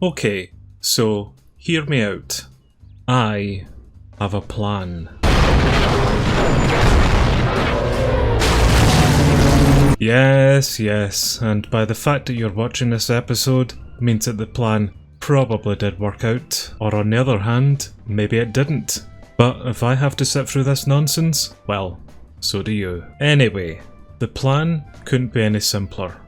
Okay, so hear me out. I have a plan. Yes, and by the fact that you're watching this episode means that the plan probably did work out, or on the other hand, maybe it didn't. But if I have to sit through this nonsense, well, so do you. Anyway, the plan couldn't be any simpler.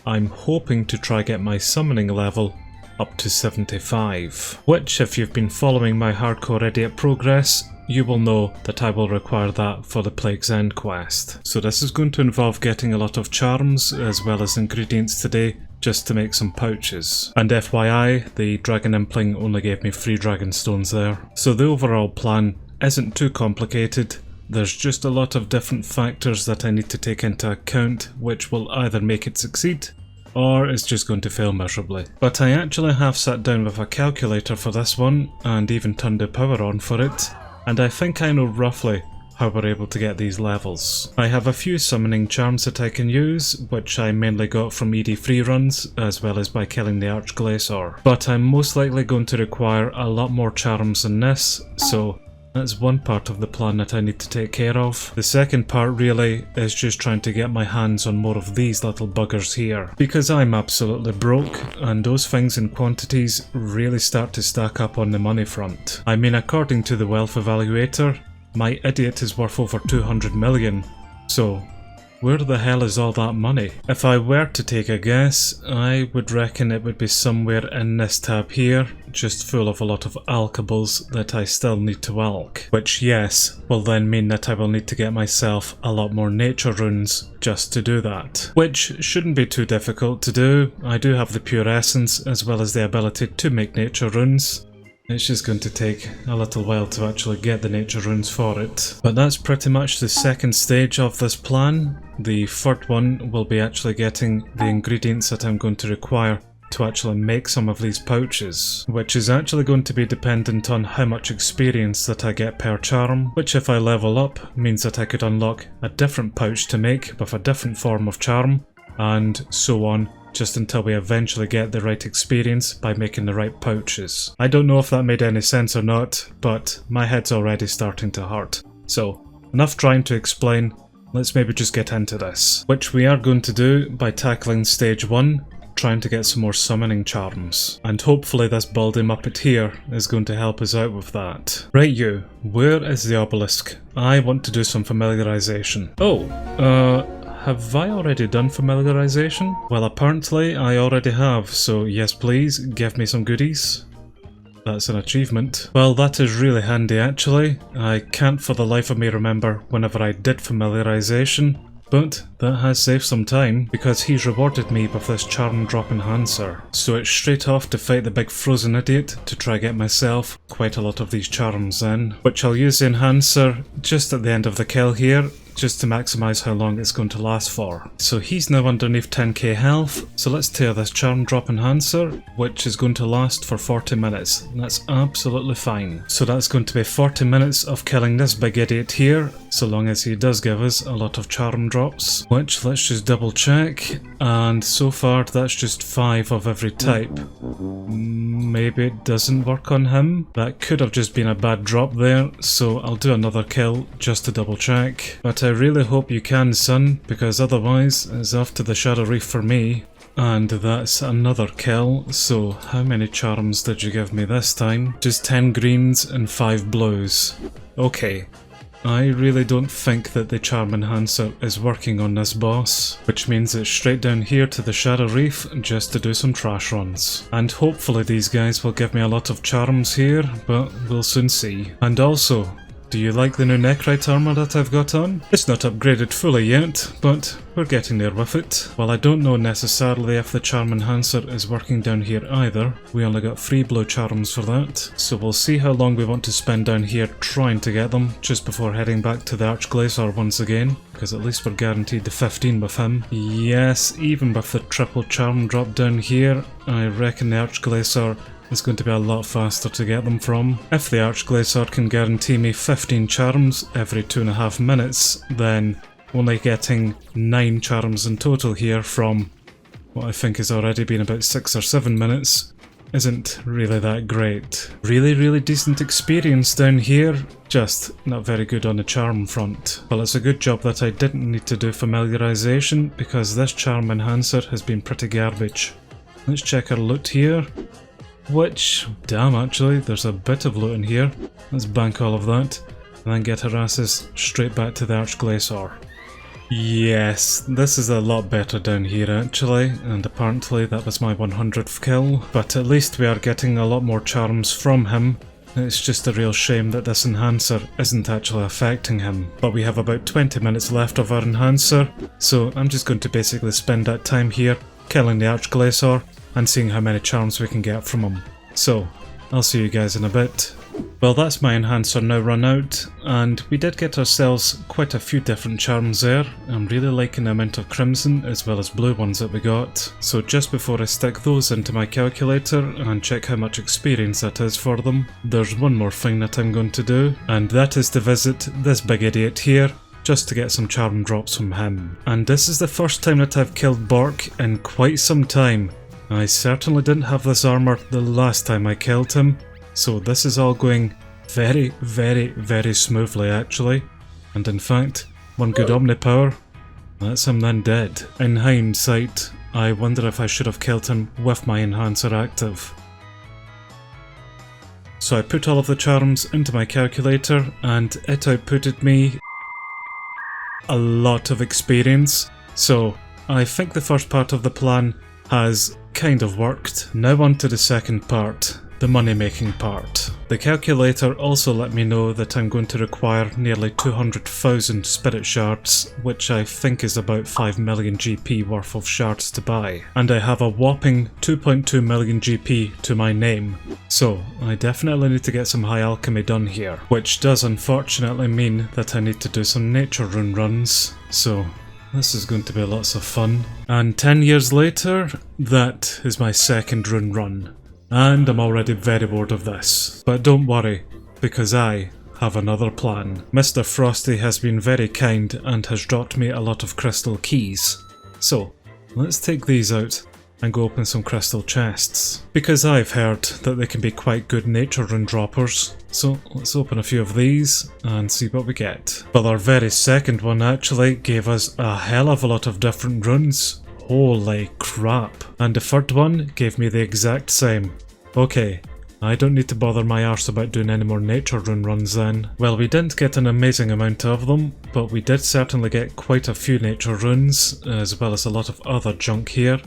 I'm hoping to try get my summoning level up to 75, which if you've been following my hardcore idiot progress, you will know that I will require that for the Plague's End quest. So this is going to involve getting a lot of charms as well as ingredients today just to make some pouches. And FYI, the Dragon Impling only gave me 3 Dragon Stones there. So the overall plan isn't too complicated. There's just a lot of different factors that I need to take into account which will either make it succeed or it's just going to fail miserably. But I actually have sat down with a calculator for this one and even turned the power on for it, and I think I know roughly how we're able to get these levels. I have a few summoning charms that I can use, which I mainly got from ED3 runs as well as by killing the Arch-Glacor. But I'm most likely going to require a lot more charms than this, so that's one part of the plan that I need to take care of. The second part really is just trying to get my hands on more of these little buggers here, because I'm absolutely broke and those things in quantities really start to stack up on the money front. I mean, according to the wealth evaluator, my idiot is worth over 200 million, so where the hell is all that money? If I were to take a guess, I would reckon it would be somewhere in this tab here, just full of a lot of alkables that I still need to alk. Which, yes, will then mean that I will need to get myself a lot more nature runes just to do that. Which shouldn't be too difficult to do. I do have the pure essence as well as the ability to make nature runes. It's just going to take a little while to actually get the nature runes for it. But that's pretty much the second stage of this plan. The third one will be actually getting the ingredients that I'm going to require to actually make some of these pouches, which is actually going to be dependent on how much experience that I get per charm, which if I level up means that I could unlock a different pouch to make with a different form of charm, and so on, just until we eventually get the right experience by making the right pouches. I don't know if that made any sense or not, but my head's already starting to hurt. So, enough trying to explain, let's maybe just get into this. Which we are going to do by tackling stage 1, trying to get some more summoning charms. And hopefully this baldy muppet here is going to help us out with that. Right you, where is the obelisk? I want to do some familiarization. Have I already done familiarization? Well, apparently I already have, so yes please, give me some goodies. That's an achievement. Well, that is really handy actually. I can't for the life of me remember whenever I did familiarization, but that has saved some time because he's rewarded me with this charm drop enhancer. So it's straight off to fight the big frozen idiot to try get myself quite a lot of these charms in, which I'll use the enhancer just at the end of the kill here, just to maximise how long it's going to last for. So he's now underneath 10k health, so let's tear this charm drop enhancer, which is going to last for 40 minutes. That's absolutely fine. So that's going to be 40 minutes of killing this big idiot here, so long as he does give us a lot of charm drops, which let's just double check, and so far that's just 5 of every type. Maybe it doesn't work on him. That could have just been a bad drop there, so I'll do another kill just to double check. But I really hope you can, son, because otherwise it's off to the Shadow Reef for me. And that's another kill, so how many charms did you give me this time? Just 10 greens and 5 blues. Okay. I really don't think that the charm enhancer is working on this boss, which means it's straight down here to the Shadow Reef just to do some trash runs. And hopefully these guys will give me a lot of charms here, but we'll soon see. And also, do you like the new Nechrite armor that I've got on? It's not upgraded fully yet, but we're getting there with it. Well, I don't know necessarily if the charm enhancer is working down here either. We only got 3 blue charms for that, so we'll see how long we want to spend down here trying to get them just before heading back to the Arch-Glacor once again, because at least we're guaranteed the 15 with him. Yes, even with the triple charm drop down here, I reckon the Arch-Glacor is going to be a lot faster to get them from. If the Arch-Glacor can guarantee me 15 charms every 2.5 minutes, then only getting 9 charms in total here from what I think has already been about 6 or 7 minutes isn't really that great. Really decent experience down here, just not very good on the charm front. Well, it's a good job that I didn't need to do familiarization, because this charm enhancer has been pretty garbage. Let's check our loot here. Which, damn actually, there's a bit of loot in here. Let's bank all of that, and then get our asses straight back to the Arch-Glacor. Yes, this is a lot better down here actually, and apparently that was my 100th kill, but at least we are getting a lot more charms from him. It's just a real shame that this enhancer isn't actually affecting him. But we have about 20 minutes left of our enhancer, so I'm just going to basically spend that time here killing the Arch-Glacor and seeing how many charms we can get from him. So, I'll see you guys in a bit. Well, that's my enhancer now run out, and we did get ourselves quite a few different charms there. I'm really liking the amount of crimson as well as blue ones that we got. So just before I stick those into my calculator and check how much experience that is for them, there's one more thing that I'm going to do, and that is to visit this big idiot here, just to get some charm drops from him. And this is the first time that I've killed Bork in quite some time. I certainly didn't have this armor the last time I killed him. So this is all going very smoothly actually, and in fact, one good Omnipower, that's him then dead. In hindsight, I wonder if I should have killed him with my enhancer active. So I put all of the charms into my calculator, and it outputted me a lot of experience, so I think the first part of the plan has kind of worked. Now on to the second part. The money making part. The calculator also let me know that I'm going to require nearly 200,000 spirit shards, which I think is about 5 million GP worth of shards to buy. And I have a whopping 2.2 million GP to my name. So I definitely need to get some high alchemy done here, which does unfortunately mean that I need to do some nature rune runs. So this is going to be lots of fun. And 10 years later, that is my second rune run. And I'm already very bored of this. But don't worry, because I have another plan. Mr. Frosty has been very kind and has dropped me a lot of crystal keys. So, let's take these out and go open some crystal chests. Because I've heard that they can be quite good nature rune droppers. So, let's open a few of these and see what we get. But our very second one actually gave us a hell of a lot of different runes. Holy crap. And the third one gave me the exact same. Okay, I don't need to bother my arse about doing any more nature rune runs then. Well, we didn't get an amazing amount of them, but we did certainly get quite a few nature runes, as well as a lot of other junk here.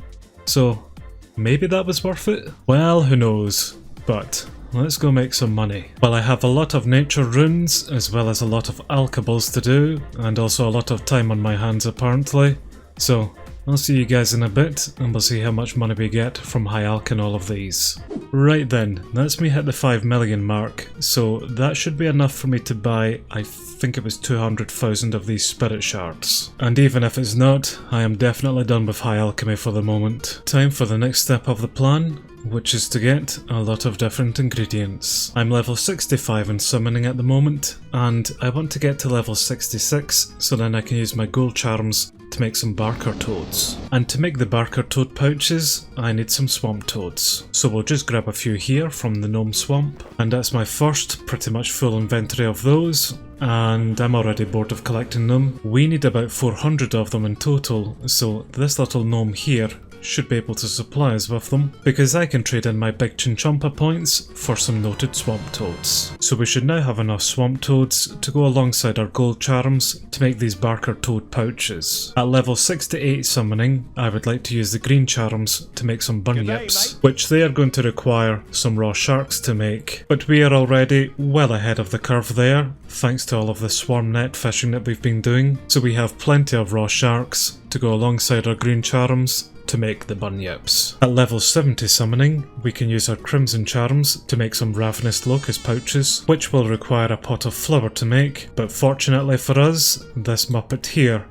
So, maybe that was worth it? Well, who knows. But let's go make some money. Well, I have a lot of nature runes, as well as a lot of alchables to do, and also a lot of time on my hands apparently. So, I'll see you guys in a bit, and we'll see how much money we get from high alch and all of these. Right then, that's me hit the 5 million mark, so that should be enough for me to buy, I think it was 200,000 of these spirit shards. And even if it's not, I am definitely done with high alchemy for the moment. Time for the next step of the plan, which is to get a lot of different ingredients. I'm level 65 in summoning at the moment, and I want to get to level 66 so then I can use my gold charms to make some Barker toads. And to make the Barker toad pouches, I need some swamp toads. So we'll just grab a few here from the gnome swamp, and that's my first pretty much full inventory of those, and I'm already bored of collecting them. We need about 400 of them in total, so this little gnome here should be able to supply us with them, because I can trade in my big Chinchompa points for some noted swamp toads. So we should now have enough swamp toads to go alongside our gold charms to make these Barker toad pouches. At level 68 summoning, I would like to use the green charms to make some bunyips, which they are going to require some raw sharks to make, but we are already well ahead of the curve there, thanks to all of the swarm net fishing that we've been doing, so we have plenty of raw sharks to go alongside our green charms to make the bunyips. At level 70 summoning, we can use our crimson charms to make some ravenous locust pouches, which will require a pot of flour to make, but fortunately for us, this muppet here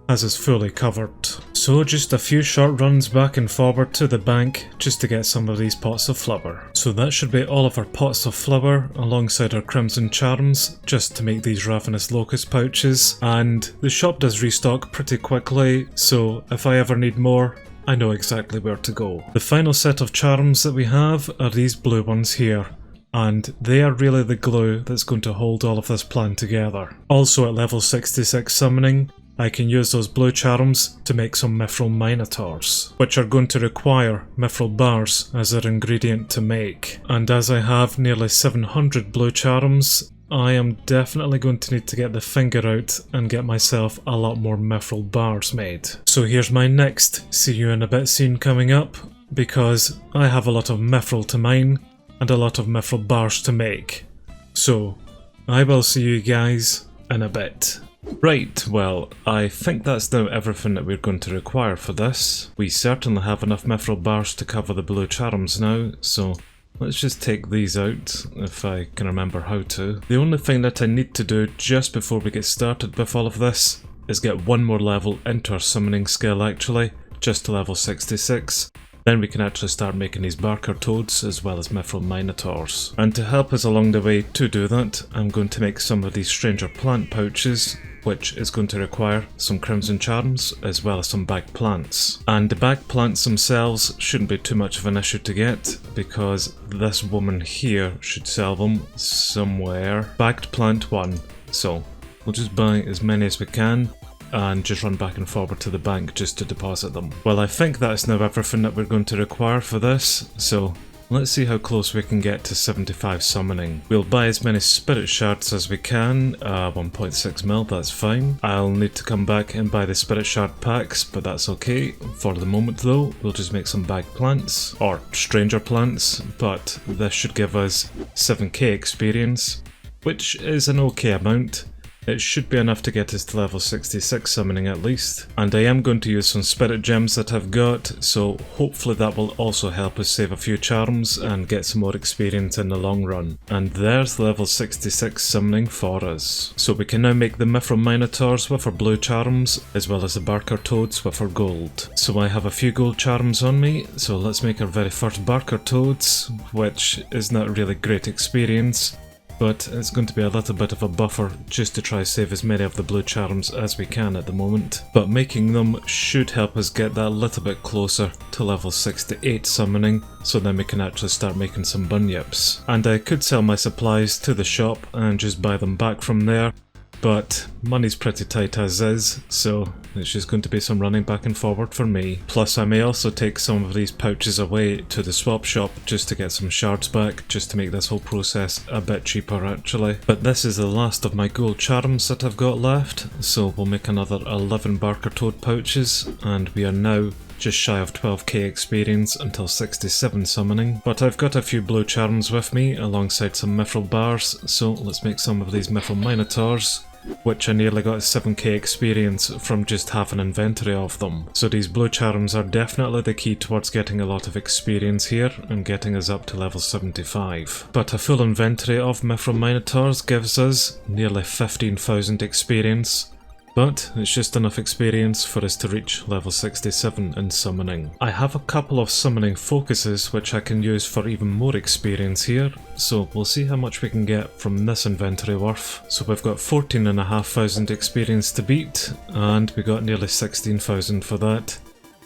has us fully covered. So just a few short runs back and forward to the bank just to get some of these pots of flour. So that should be all of our pots of flour alongside our crimson charms just to make these ravenous locust pouches, and the shop does restock pretty quickly, so if I ever need more, I know exactly where to go. The final set of charms that we have are these blue ones here, and they are really the glue that's going to hold all of this plan together. Also at level 66 summoning, I can use those blue charms to make some mithril minotaurs, which are going to require mithril bars as their ingredient to make. And as I have nearly 700 blue charms, I am definitely going to need to get the finger out and get myself a lot more mithril bars made. So here's my next see you in a bit scene coming up, because I have a lot of mithril to mine and a lot of mithril bars to make. So I will see you guys in a bit. Right, well, I think that's now everything that we're going to require for this. We certainly have enough mithril bars to cover the blue charms now, so let's just take these out, if I can remember how to. The only thing that I need to do just before we get started with all of this is get one more level into our summoning skill actually, just to level 66. Then we can actually start making these barker toads as well as mithril minotaurs. And to help us along the way to do that, I'm going to make some of these stranger plant pouches, which is going to require some crimson charms as well as some bagged plants. And the bagged plants themselves shouldn't be too much of an issue to get, because this woman here should sell them somewhere. Bagged plant 1, so we'll just buy as many as we can and just run back and forward to the bank just to deposit them. Well, I think that's now everything that we're going to require for this, so let's see how close we can get to 75 summoning. We'll buy as many spirit shards as we can, 1.6 mil, that's fine. I'll need to come back and buy the spirit shard packs, but that's okay. For the moment though, we'll just make some bagged plants, or stranger plants, but this should give us 7k experience, which is an okay amount. It should be enough to get us to level 66 summoning at least. And I am going to use some spirit gems that I've got, so hopefully that will also help us save a few charms and get some more experience in the long run. And there's level 66 summoning for us. So we can now make the mithril minotaurs with our blue charms, as well as the barker toads with our gold. So I have a few gold charms on me, so let's make our very first barker toads, which is not really great experience, but it's going to be a little bit of a buffer just to try save as many of the blue charms as we can at the moment. But making them should help us get that a little bit closer to level 68 summoning, so then we can actually start making some bunyips. And I could sell my supplies to the shop and just buy them back from there, but money's pretty tight as is, so it's just going to be some running back and forward for me. Plus I may also take some of these pouches away to the swap shop just to get some shards back, just to make this whole process a bit cheaper actually. But this is the last of my gold charms that I've got left, so we'll make another 11 barker toad pouches, and we are now just shy of 12k experience until 67 summoning. But I've got a few blue charms with me alongside some mithril bars, so let's make some of these mithril minotaurs, which I nearly got 7k experience from just having an inventory of them. So these blue charms are definitely the key towards getting a lot of experience here and getting us up to level 75. But a full inventory of mithril minotaurs gives us nearly 15,000 experience, but it's just enough experience for us to reach level 67 in summoning. I have a couple of summoning focuses which I can use for even more experience here, so we'll see how much we can get from this inventory worth. So we've got 14,500 experience to beat, and we got nearly 16,000 for that.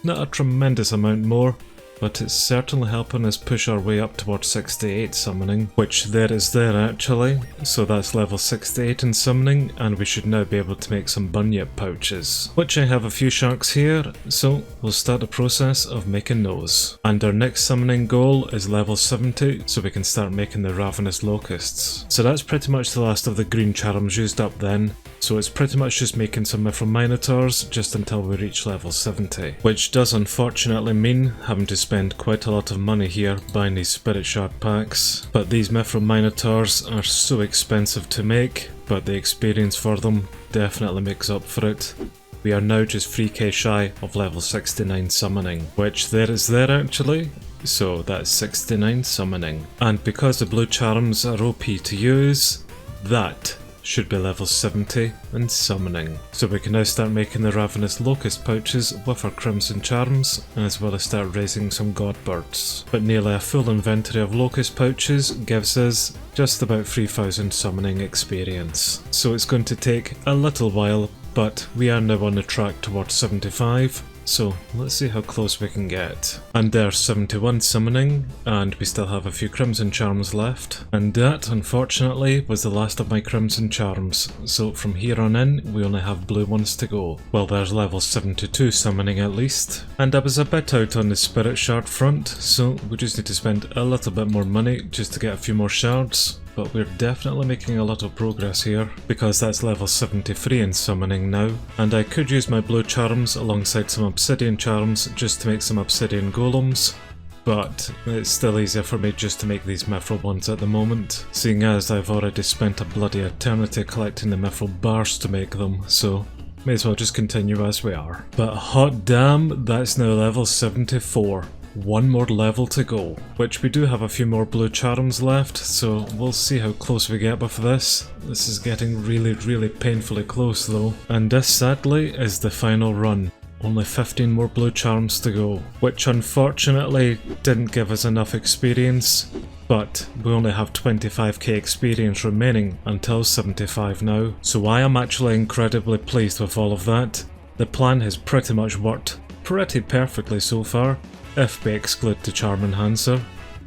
Not a tremendous amount more, but it's certainly helping us push our way up towards 68 summoning, which there is there actually, so that's level 68 in summoning, and we should now be able to make some bunyip pouches, which I have a few sharks here, so we'll start the process of making those. And our next summoning goal is level 70, so we can start making the ravenous locusts. So that's pretty much the last of the green charms used up then, so it's pretty much just making some mithril minotaurs just until we reach level 70, which does unfortunately mean having to spend quite a lot of money here buying these spirit shard packs. But these mithril minotaurs are so expensive to make, but the experience for them definitely makes up for it. We are now just 3k shy of level 69 summoning, which there is there actually, so that's 69 summoning. And because the blue charms are OP to use, that should be level 70 in summoning. So we can now start making the ravenous locust pouches with our crimson charms, as well as start raising some god birds. But nearly a full inventory of locust pouches gives us just about 3000 summoning experience. So it's going to take a little while, but we are now on the track towards 75, so let's see how close we can get. And there's 71 summoning, and we still have a few Crimson Charms left. And that, unfortunately, was the last of my Crimson Charms, so from here on in, we only have blue ones to go. Well, there's level 72 summoning at least. And I was a bit out on the Spirit Shard front, so we just need to spend a little bit more money just to get a few more shards. But we're definitely making a lot of progress here, because that's level 73 in summoning now, and I could use my blue charms alongside some obsidian charms just to make some obsidian golems, but it's still easier for me just to make these mithril ones at the moment, seeing as I've already spent a bloody eternity collecting the mithril bars to make them, so may as well just continue as we are. But hot damn, that's now level 74. One more level to go, which we do have a few more blue charms left, so we'll see how close we get with this. This is getting really painfully close though. And this sadly is the final run. Only 15 more blue charms to go, which unfortunately didn't give us enough experience, but we only have 25k experience remaining until 75 now, so I am actually incredibly pleased with all of that. The plan has pretty much worked pretty perfectly so far, if we exclude the Charm Enhancer.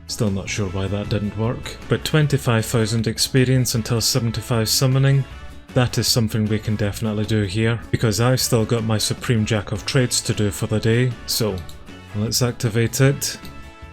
Still not sure why that didn't work. But 25,000 experience until 75 summoning, that is something we can definitely do here, because I've still got my Supreme Jack of Trades to do for the day, so let's activate it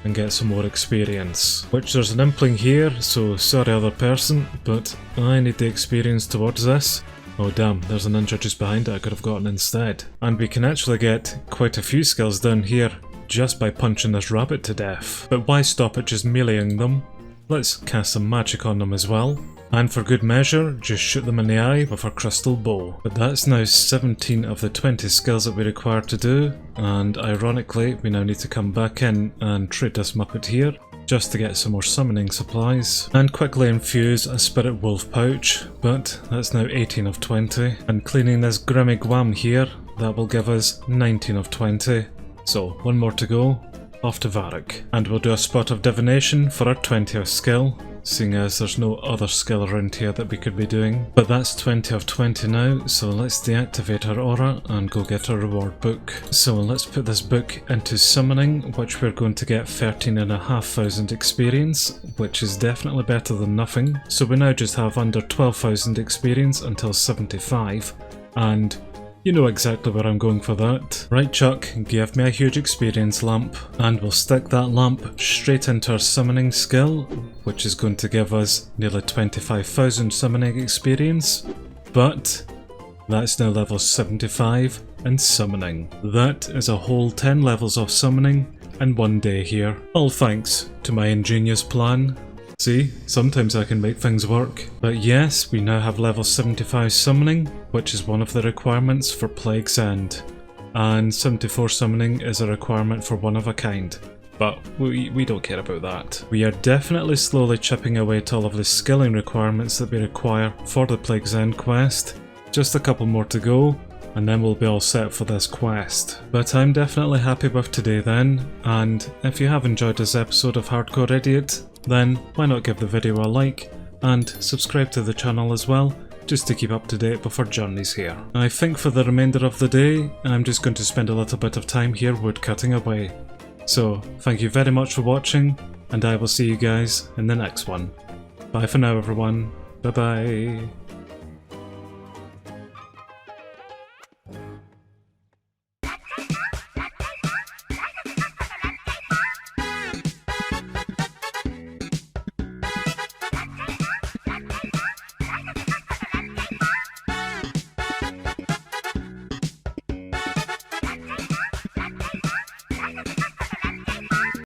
and get some more experience. Which there's an impling here, so sorry other person, but I need the experience towards this. Oh damn, there's a ninja just behind it I could have gotten instead. And we can actually get quite a few skills down here just by punching this rabbit to death. But why stop at just meleeing them? Let's cast some magic on them as well. And for good measure, just shoot them in the eye with our crystal bow. But that's now 17 of the 20 skills that we require to do, and ironically we now need to come back in and trade this muppet here, just to get some more summoning supplies, and quickly infuse a spirit wolf pouch, but that's now 18 of 20, and cleaning this grimy guam here, that will give us 19 of 20. So, one more to go, off to Varric. And we'll do a spot of divination for our 20th skill, seeing as there's no other skill around here that we could be doing. But that's 20 of 20 now, so let's deactivate our aura and go get our reward book. So let's put this book into summoning, which we're going to get 13,500 experience, which is definitely better than nothing. So we now just have under 12,000 experience until 75, and you know exactly where I'm going for that. Right Chuck, give me a huge experience lamp, and we'll stick that lamp straight into our summoning skill, which is going to give us nearly 25,000 summoning experience, but that's now level 75 in summoning. That is a whole 10 levels of summoning in one day here, all thanks to my ingenious plan. See, sometimes I can make things work. But yes, we now have level 75 summoning, which is one of the requirements for Plague's End. And 74 summoning is a requirement for One of a Kind. But we don't care about that. We are definitely slowly chipping away at all of the skilling requirements that we require for the Plague's End quest. Just a couple more to go, and then we'll be all set for this quest. But I'm definitely happy with today then, and if you have enjoyed this episode of Hardcore Idiot, then why not give the video a like and subscribe to the channel as well, just to keep up to date with our journeys here. I think for the remainder of the day, I'm just going to spend a little bit of time here woodcutting away. So thank you very much for watching, and I will see you guys in the next one. Bye for now everyone, bye bye.